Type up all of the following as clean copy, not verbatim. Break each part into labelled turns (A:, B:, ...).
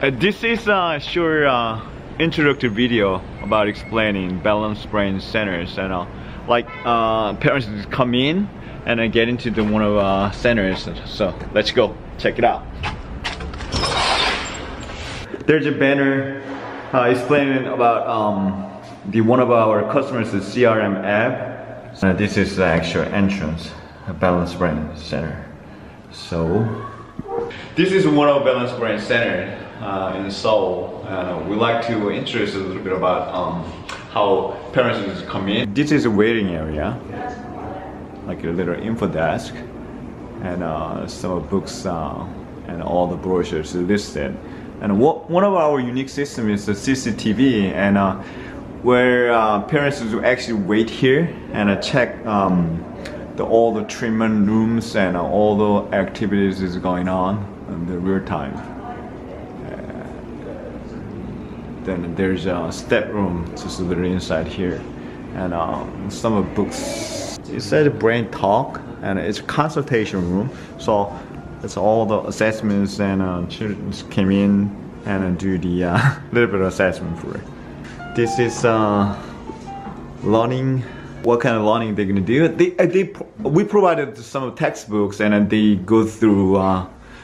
A: This is a short introductory video about explaining Balancebrain centers, and parents just come in and get into the one of centers. So let's go check it out. There's a banner explaining about the one of our customers' CRM app. This is the actual entrance, Balancebrain Center. So this is one of Balancebrain Center in Seoul. We'd like to introduce a little bit about how parents come in. This is a waiting area, like a little info desk, and some books and all the brochures listed. And one of our unique systems is the CCTV, and where parents will actually wait here and check all the treatment rooms and all the activities is going on in the real time. Then there's a step room just a little inside here, and some of books. It said brain talk, and it's a consultation room. So it's all the assessments, and children came in and do the little bit of assessment for it. This is learning. What kind of learning they're gonna do? We provided some textbooks, and they go through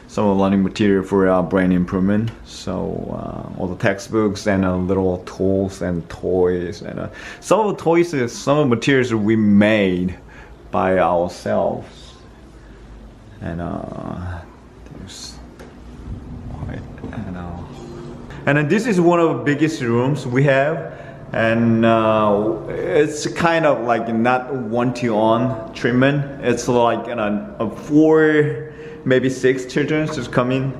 A: some learning material for brain improvement. So all the textbooks and little tools and toys, and some of the toys, some of the materials we made by ourselves. And there's and this is one of the biggest rooms we have. And it's kind of like not one-to-one treatment. It's like a 4, maybe 6 children just come in,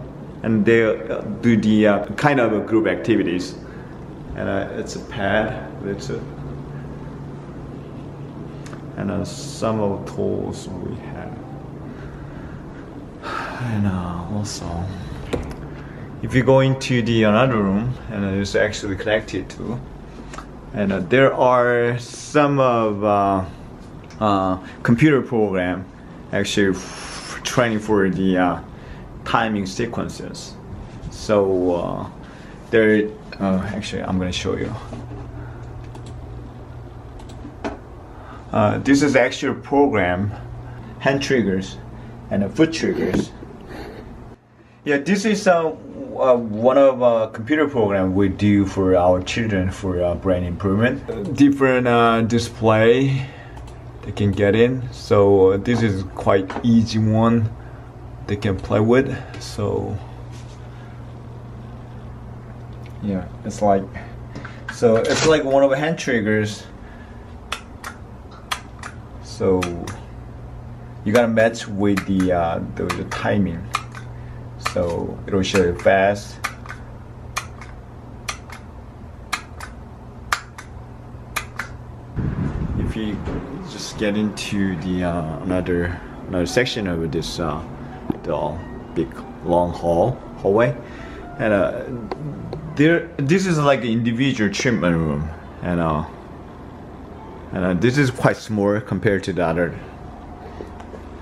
A: and they do the kind of group activities. And it's a pad. It's a and some of the tools we have. And also, if you go into the another room, and it's actually connected to. And there are some of computer program actually training for the timing sequences. So there, actually I'm going to show you. This is actually a program, hand triggers and foot triggers. Yeah, this is one of a computer program we do for our children for brain improvement. Different display they can get in. So this is quite easy one they can play with. So yeah, it's like one of the hand triggers. So you gotta match with the timing. So it'll show you fast. If you just get into the another section of this the big long hallway, and this is like an individual treatment room, and this is quite small compared to the other.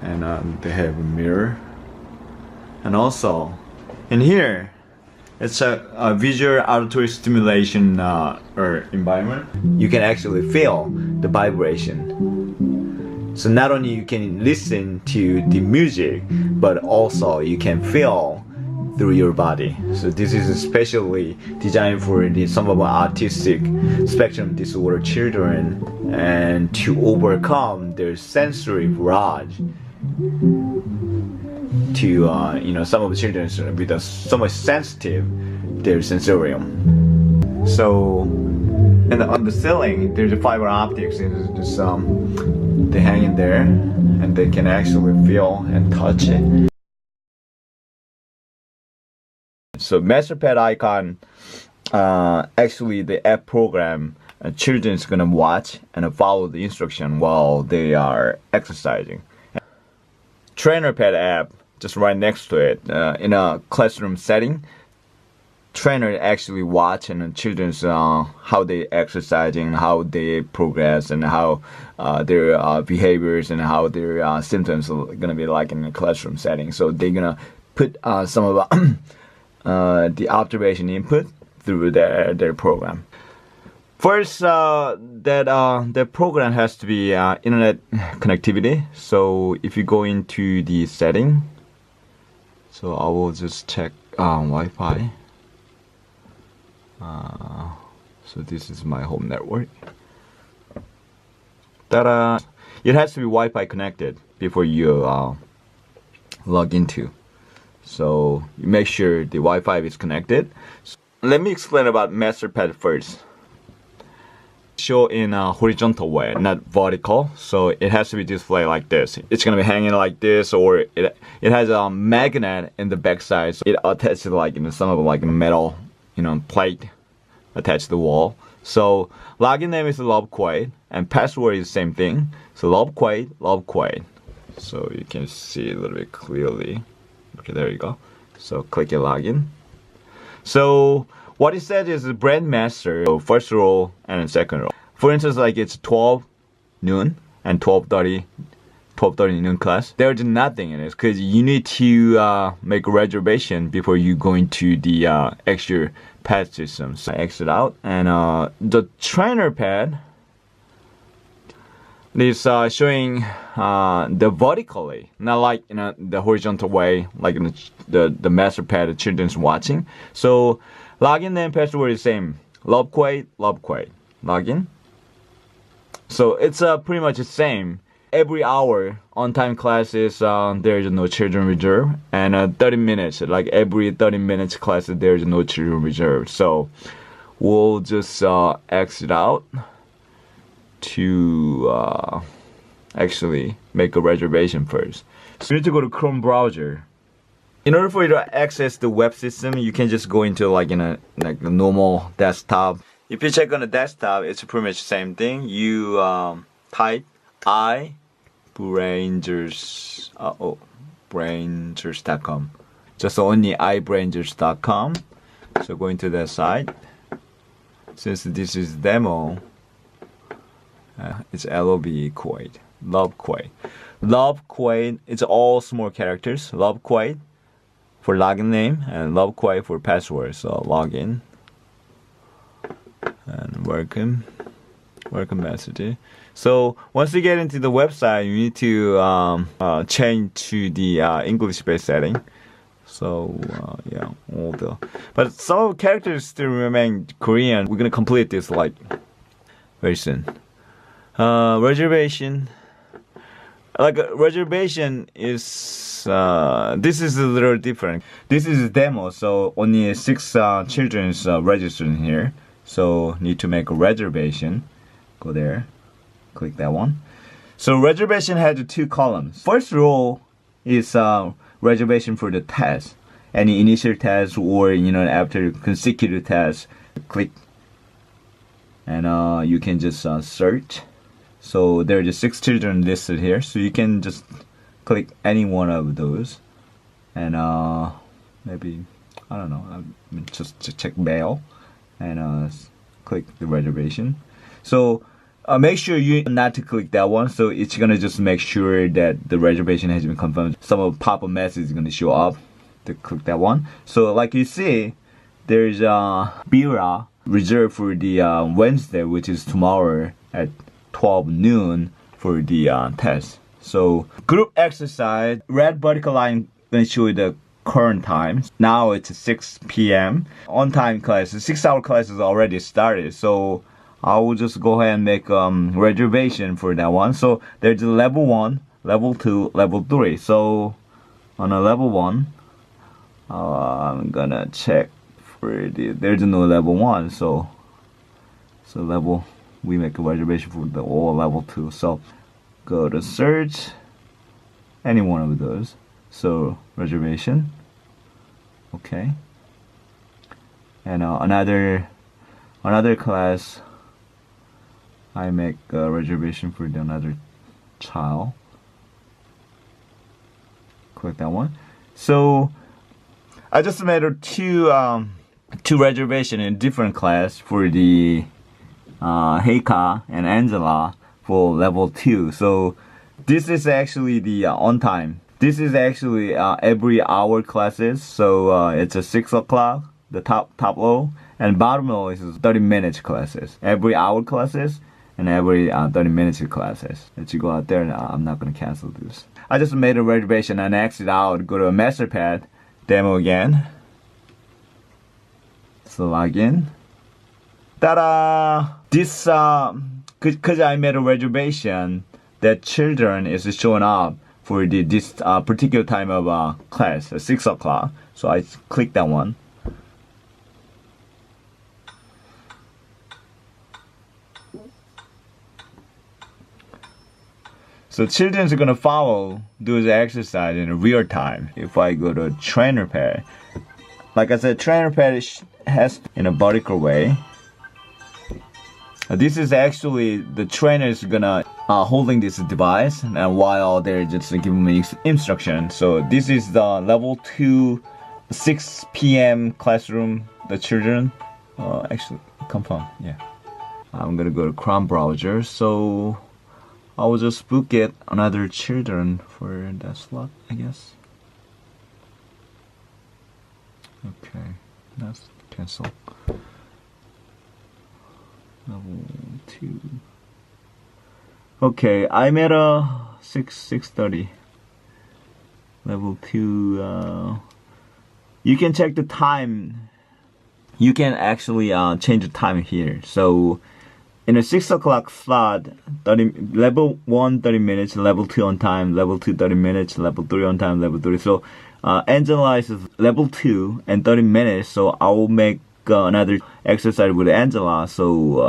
A: And they have a mirror. And also, in here, it's a visual auditory stimulation or environment. You can actually feel the vibration. So not only you can listen to the music, but also you can feel through your body. So this is especially designed for some of our autistic spectrum disorder children, and to overcome their sensory barrage. To some of the children with so much sensitive their sensorium. So, and on the ceiling there's a fiber optics. It's just they hang in there, and they can actually feel and touch it. So MasterPad icon, actually the app program, children's gonna watch and follow the instruction while they are exercising. Trainer pad app just right next to it, in a classroom setting. Trainer actually watch and children's how they exercising, how they progress, and how their behaviors and how their symptoms are gonna be like in a classroom setting. So they're gonna put some of the observation input through their program. First, that program has to be internet connectivity. So if you go into the setting, so I will just check Wi-Fi. So this is my home network. Ta-da! It has to be Wi-Fi connected before you log into. So you make sure the Wi-Fi is connected. So let me explain about master pad first. Show in a horizontal way, not vertical. So it has to be displayed like this. It's gonna be hanging like this, or it has a magnet in the backside. So it attaches like some of like a metal, plate attached to the wall. So login name is LoveQuaid and password is the same thing. So LoveQuaid. So you can see a little bit clearly. Okay, there you go. So click your login. So what it said is the brand master, so first row and second row. For instance, like it's 12 noon and 12:30 noon class. There's nothing in it because you need to make a reservation before you go into the extra pad system. So I exit out, and the trainer pad is showing the vertically, not like the horizontal way, like in the master pad the children's watching. So login name password is same. LoveQuaid, login. So it's pretty much the same. Every hour on-time classes, there is no children reserve, and 30 minutes, like every 30 minutes classes, there is no children reserve. So we'll just exit out to actually make a reservation first. So you need to go to Chrome browser. In order for you to access the web system, you can just go into like a normal desktop. If you check on the desktop, it's pretty much the same thing. You type Brangers.com. Just only iBrangers.com. So go into that site. Since this is demo, it's LoveQuaid. LoveQuaid. It's all small characters. LoveQuaid for login name and LoveQuaid for password. So login and welcome message. So once you get into the website, you need to change to the English-based setting. So yeah, but some of the characters still remain Korean. We're gonna complete this like very soon. Reservation. Like reservation is this is a little different. This is a demo, so only 6 children registered in here. So need to make a reservation. Go there, click that one. So reservation has 2 columns. First row is reservation for the test, any initial test or after consecutive tests. Click, and you can just search. So there are just 6 children listed here, so you can just click any one of those, and maybe I don't know, just to check mail, and click the reservation. So make sure you not to click that one, so it's gonna just make sure that the reservation has been confirmed. Some of pop-up message is gonna show up to click that one. So like you see, there's Bira reserved for the Wednesday, which is tomorrow at 12 noon for the test. So group exercise, red vertical line gonna show you the current time. Now it's 6 p.m. On time class, 6-hour class is already started. So I will just go ahead and make reservation for that one. So there's a level 1, level 2, level 3. So on a level 1, I'm gonna check for there's no level 1. So we make a reservation for the all level 2. So go to search any one of those. So reservation, okay. And another class, I make a reservation for another child. Click that one. So I just made 2 reservation in different class for the Heika and Angela for level 2. So this is actually the on time This is actually every hour classes. So it's a 6 o'clock, the top low, and bottom low is 30 minutes classes. Every hour classes and every 30 minutes classes. Let's go out there. I'm not gonna cancel this. I just made a reservation and exit out. Go to a MasterPad demo again. So log in. Ta-da! This because I made a reservation, that children is showing up for this particular time of class, 6 o'clock. So I click that one. So children are gonna follow those exercise in real time. If I go to trainer pad, like I said, trainer pad has in a vertical way. This is actually the trainer is gonna holding this device, and while they're just giving me instruction. So this is the level 2, 6 p.m. classroom. The children, actually confirm. Yeah, I'm gonna go to Chrome browser. So I will just book it another children for that slot, I guess. Okay, that's cancel. Level 2. Okay, I'm at 6:30. Level 2. You can check the time. You can actually change the time here. So in a 6 o'clock slot, level 1 30 minutes, level 2 on time, level 2 30 minutes, level 3 on time, level 3. So Angela is level 2 and 30 minutes. So I will make another exercise with Angela. So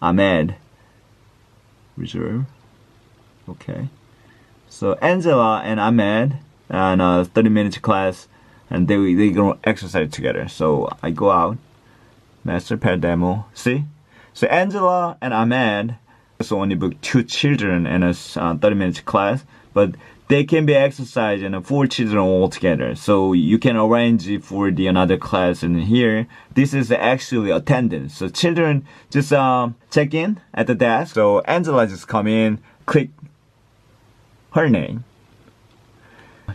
A: Ahmed reserve. Okay. So Angela and Ahmed and 30 minutes class, and they gonna exercise together. So I go out, MasterPad demo. See, so Angela and Ahmed also only book 2 children in a 30 minutes class, but they can be exercised in 4 children all together. So you can arrange it for the another class in here. This is actually attendance. So children just check in at the desk. So Angela just come in, click her name.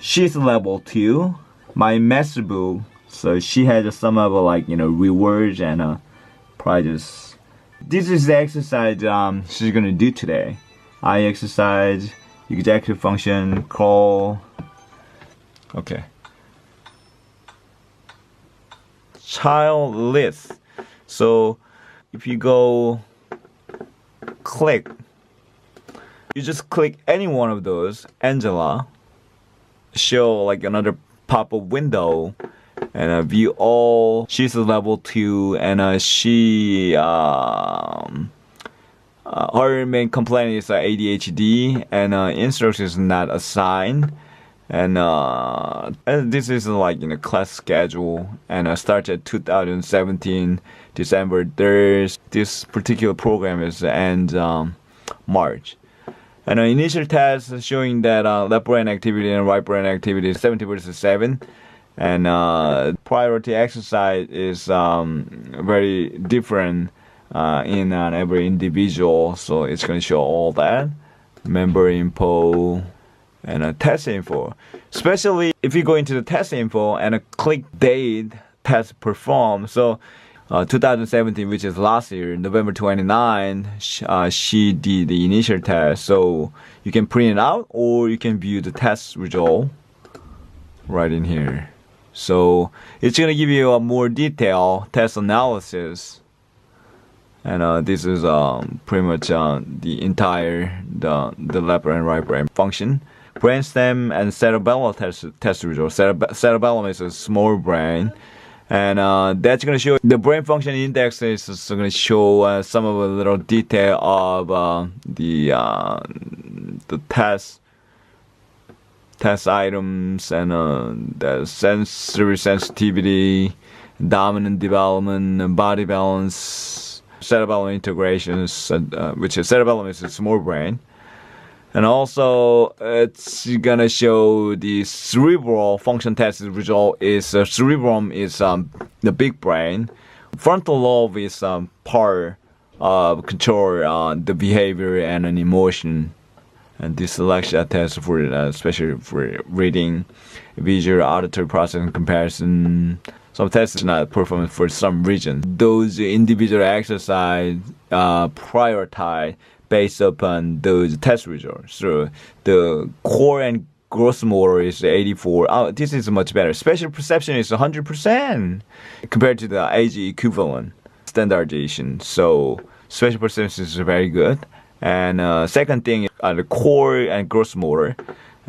A: She's level 2. My master book. So she has some of rewards and prizes. This is the exercise she's gonna do today. Eye exercise, executive function, crawl. Okay. Child list. So if you go click, you just click any one of those. Angela show another pop-up window and view all. She's a level 2 and she her main complaint is ADHD and instruction is not assigned, and this is class schedule and starts at 2017 December 3rd. This particular program is end March. And initial test is showing that left brain activity and right brain activity is 70 versus 7. And priority exercise is very different in every individual. So it's going to show all that. Member info and test info. Especially if you go into the test info and click date test performed. So 2017, which is last year, November 29, she did the initial test. So you can print it out or you can view the test result right in here. So it's going to give you a more detailed test analysis. And this is pretty much the entire the left brain and right brain function. Brainstem and cerebellum test result. Cerebellum is a small brain. And that's going to show the brain function index is going to show some of the little detail of the test items and the sensory sensitivity, dominant development, body balance, cerebellum integrations, which is cerebellum is a small brain. And also, it's gonna show the cerebral function test result is cerebrum is the big brain. Frontal lobe is part of control the behavior and an emotion. And dyslexia test for especially for reading, visual, auditory processing comparison. Some tests not performed for some reason. Those individual exercise prioritize based upon those test results. So the core and gross motor is 84. Oh, this is much better. Spatial perception is 100% compared to the age equivalent standardization. So spatial perception is very good. And second thing, the core and gross motor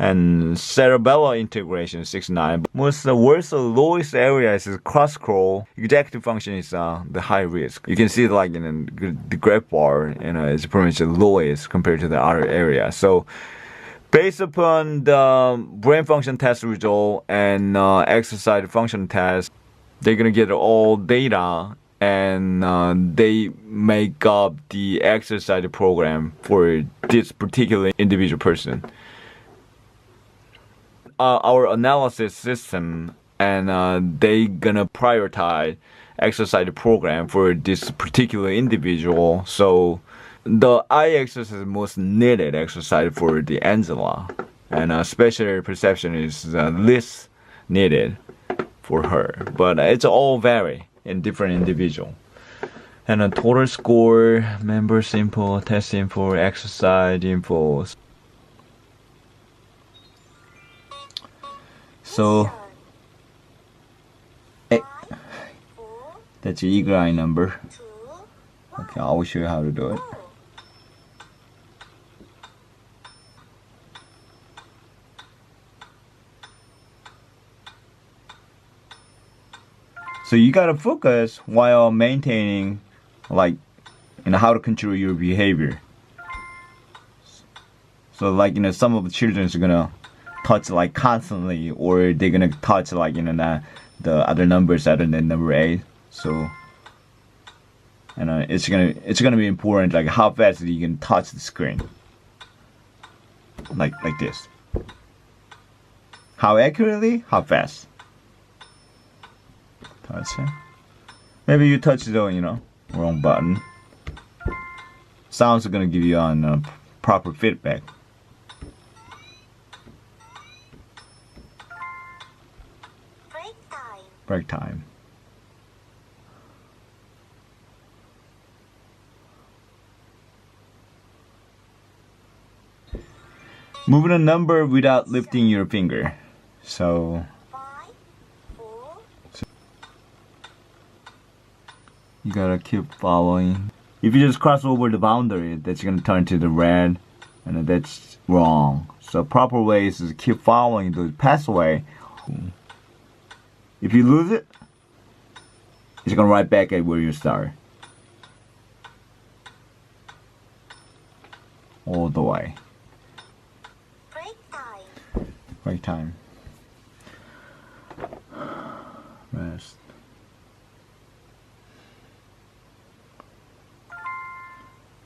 A: and cerebellar integration 69. Most the worst lowest areas is cross scroll. Executive function is the high risk. You can see like in the graph bar, it's pretty much the lowest compared to the other area. So based upon the brain function test result and exercise function test, they're gonna get all data and they make up the exercise program for this particular individual person. Our analysis system and they gonna prioritize exercise program for this particular individual. So the eye exercise is most needed exercise for the Angela, and spatial perception is least needed for her. But it's all vary in different individual. And a total score, members info, test info, exercise info. So that's your eagle eye number. Okay, I will show you how to do it. So you gotta focus while maintaining, like, how to control your behavior. So like, some of the children are gonna touch like constantly, or they're gonna touch like, the other numbers other than number 8. So, it's gonna be important, like how fast you can touch the screen. Like this. How accurately, how fast. Touch it. Maybe you touch the wrong button. Sounds are gonna give you on proper feedback. Break time. Moving a number without lifting your finger. So you gotta keep following. If you just cross over the boundary, that's gonna turn to the red, and that's wrong. So proper way is to keep following the pathway. If you lose it, it's gonna right back at where you start. All the way. Break time. Rest.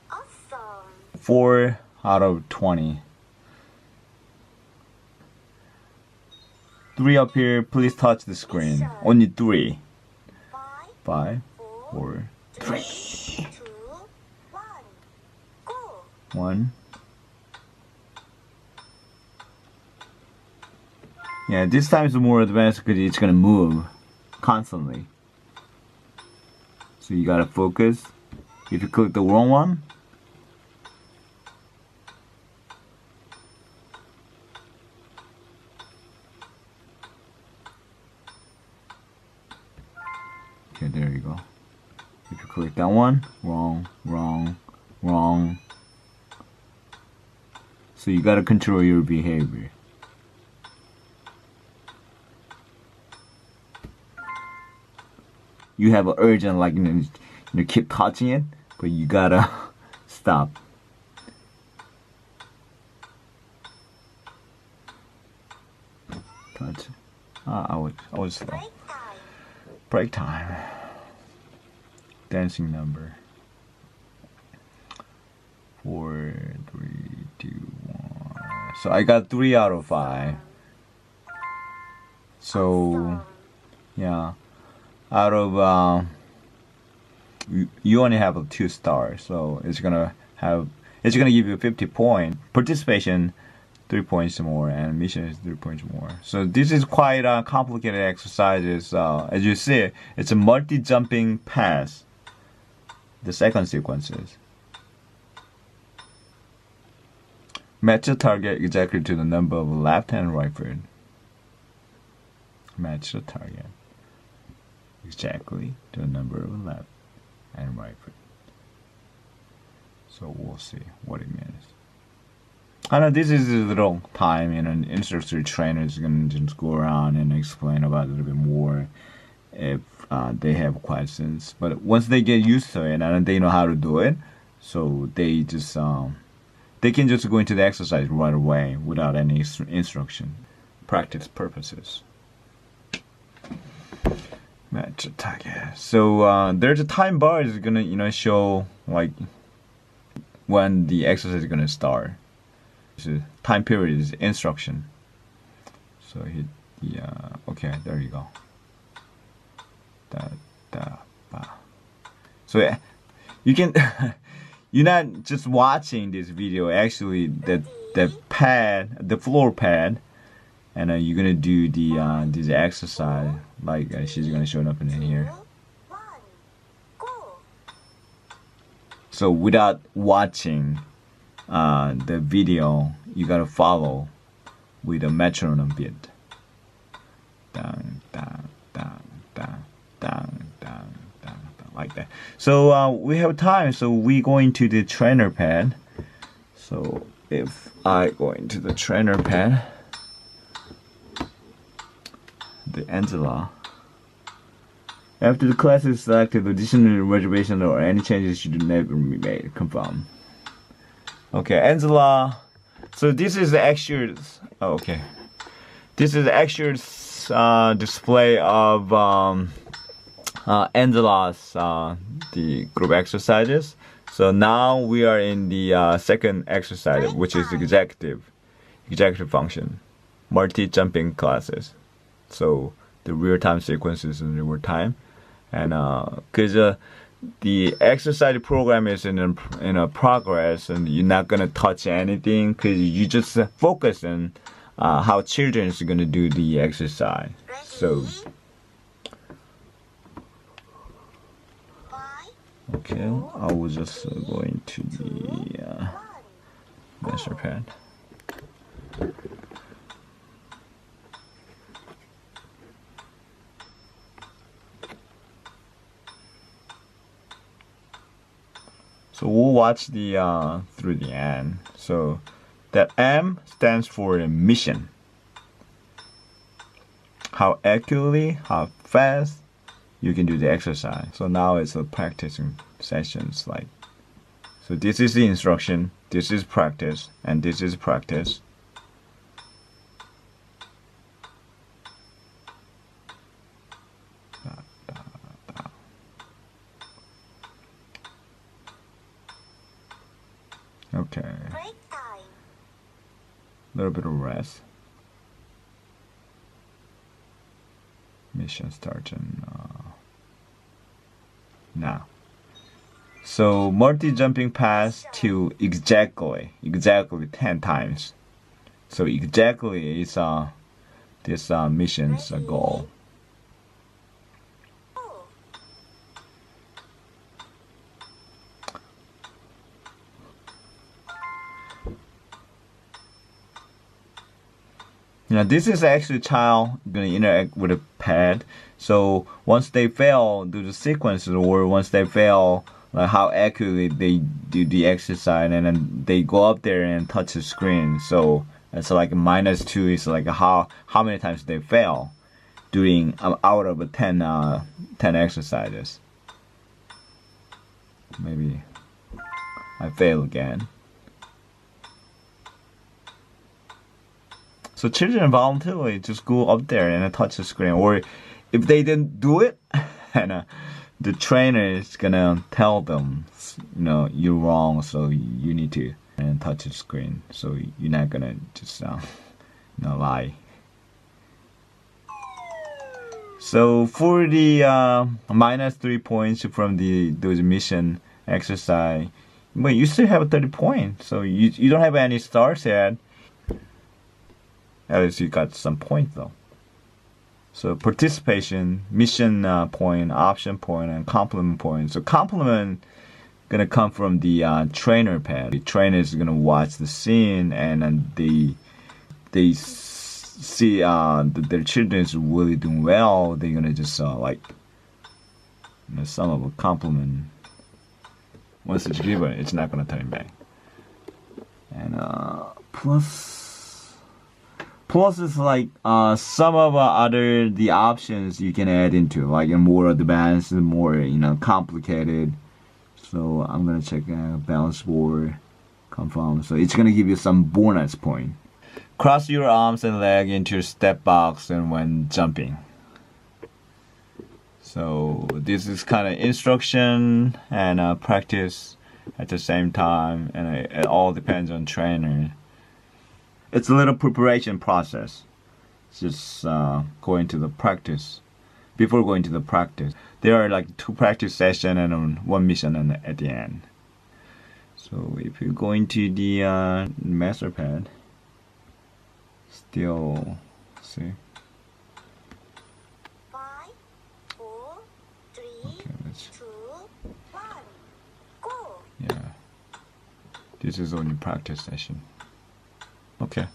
A: Awesome. 4 out of 20. 3 up here. Please touch the screen. Only 3. 5, 4, 3. 1. Yeah, this time is more advanced because it's gonna move constantly. So you gotta focus. If you click the wrong one, okay, there you go. If you click that one, wrong, wrong, wrong. So you gotta control your behavior. You have an urge and like keep touching it, but you gotta stop. Touch. I was slow. Break time. Dancing number. 4, 3, 2, 1. So I got 3 out of 5. So yeah. Out of you only have 2 stars, so it's gonna have it's gonna give you 50 points. Participation, 3 points more, and mission is 3 points more. So this is quite complicated exercises. As you see, it's a multi-jumping pass. The second sequences. Match the target exactly to the number of left and right foot. Match the target exactly to the number of left and right foot. So we'll see what it means. I know this is a little time, and an instructor trainer is going to just go around and explain about it a little bit more if they have questions. But once they get used to it and they know how to do it, so they just they can just go into the exercise right away without any instruction. Practice purposes. Match target. So there's a time bar is gonna show like when the exercise is gonna start. So time period is instruction. So hit okay, there you go. So you can you're not just watching this video. Actually, the floor pad, and you're gonna do the this exercise. Like she's gonna show up in here. So without watching the video, you gotta follow with a metronome beat. Down, down, down, down, down, down, down, like that. So we have time. So we go into the trainer pad. So if I go into the trainer pad, the Angela. After the class is selected, additional reservation or any changes should never be made. Confirm. Okay, Angela. So this is the actual. Oh, okay. This is the actual display of Angela's the group exercises. So now we are in the second exercise, which is executive function, multi-jumping classes. So the real-time sequences in real time, and because the exercise program is in a progress, and you're not gonna touch anything because you just focus on how children is gonna do the exercise. So okay, I will just go into the master pad. So we'll watch the through the end. So that M stands for the mission. How accurately, how fast you can do the exercise. So now it's a practicing sessions like. So this is the instruction, this is practice, and this is practice. Okay. A little bit of rest. Mission starting now. So multi-jumping pass to exactly 10 times. So exactly is this mission's goal. Now this is actually child gonna interact with a pad. So once they fail, do the sequences, or once they fail, like how accurately they do the exercise, and then they go up there and touch the screen. So it's like -2 is like how many times they fail doing out of 10 exercises. Maybe I fail again. So children voluntarily just go up there and touch the screen, or if they didn't do it, and the trainer is gonna tell them, you're wrong, so you need to and touch the screen. So you're not gonna just lie. So for the -3 points from those mission exercise, But you still have 30 points, so you don't have any stars yet. At least you got some points though. So participation, mission point, option point, and compliment point. So compliment gonna come from the trainer pad. The trainer is gonna watch the scene, and then they see their children is really doing well. They're gonna just like some of a compliment. Once it's given, it's not gonna turn back. And plus is like some of the options you can add into, like more advanced, more complicated. So I'm gonna check balance board, confirm. So it's gonna give you some bonus point. Cross your arms and leg into step box and when jumping. So this is kind of instruction and practice at the same time, and it all depends on trainer. It's a little preparation process. It's just going to the practice. Before going to the practice, there are like 2 practice sessions and 1 mission at the end. So if you go into the master pad, still see.
B: 5, 4, 3,
A: Okay, let's.
B: 2, 1, go.
A: Yeah. This is only practice session. Okay.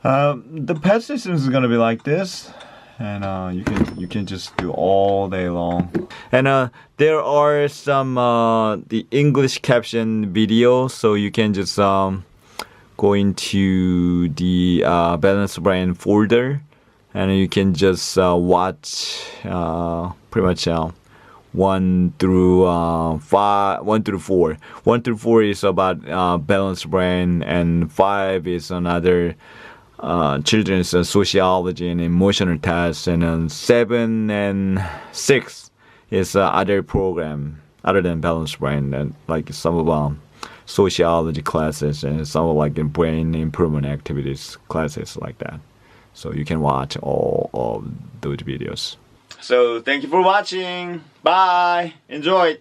A: The pad system is gonna be like this, and you can just do all day long. And there are some the English caption videos, so you can just go into the Balancebrain folder, and you can just watch pretty much 1 through 5, 1 through 4. 1 through 4 is about Balancebrain, and 5 is another children's sociology and emotional tests, and then 7 and 6 is other program other than Balancebrain, and like some of sociology classes and some of like brain improvement activities classes like that. So you can watch all of those videos. So thank you for watching. Bye. Enjoy.